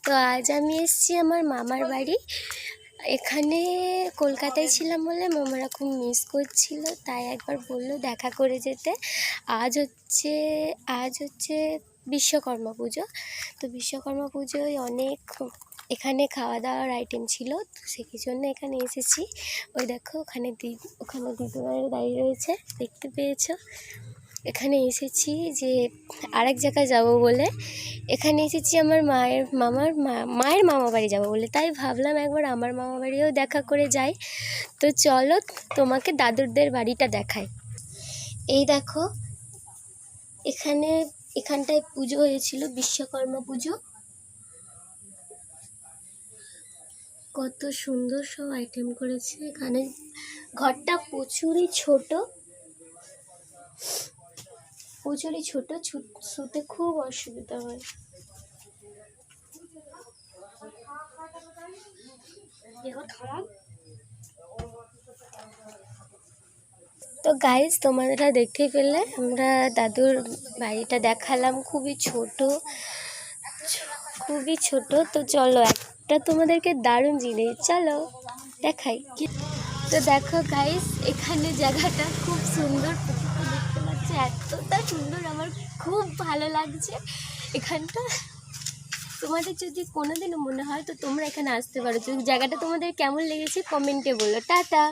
তো আজ আমি এসেছি আমার মামার বাড়ি। এখানে কলকাতায় ছিলাম বলে মামারা খুব মিস করছিল, তাই একবার বললো দেখা করে যেতে। আজ হচ্ছে বিশ্বকর্মা পুজো। তো বিশ্বকর্মা পুজোয় অনেক এখানে খাওয়া দাওয়ার আইটেম ছিল, তো সেই জন্য এখানে এসেছি। ওই দেখো ওখানে দিদিভাইয়ের দাঁড়িয়ে রয়েছে, দেখতে পেয়েছো। এখানে এসেছি যে আরেক জায়গায় যাব বলে। এখানে এসেছি আমার মায়ের মামা বাড়ি যাব বলে, তাই ভাবলাম একবার আমার মামা বাড়িও দেখা করে যাই। তো চলো তোমাকে দাদুরদের বাড়িটা দেখাই। এই দেখো এখানটায় পুজো হয়েছিল, বিশ্বকর্মা পুজো। কত সুন্দর সব আইটেম করেছে এখানে। ঘরটা প্রচুরই ছোট, শুতে খুব অসুবিধা হয়। তো গাইজ তোমরা দেখতেই পেলে, আমরা দাদুর বাড়িটা দেখালাম, খুবই ছোট। তো চলো একটা তোমাদেরকে দারুণ জিনিস চলো দেখাই। তো দেখো গাইজ, এখানে জায়গাটা খুব সুন্দর, দেখতে পাচ্ছি এতটা সুন্দর, আমার খুব ভালো লাগছে এখানটা। তোমাদের যদি কোনোদিনও মনে হয় তো তোমরা এখানে আসতে পারো। জায়গাটা তোমাদের কেমন লেগেছে কমেন্টে বলো। টাটা।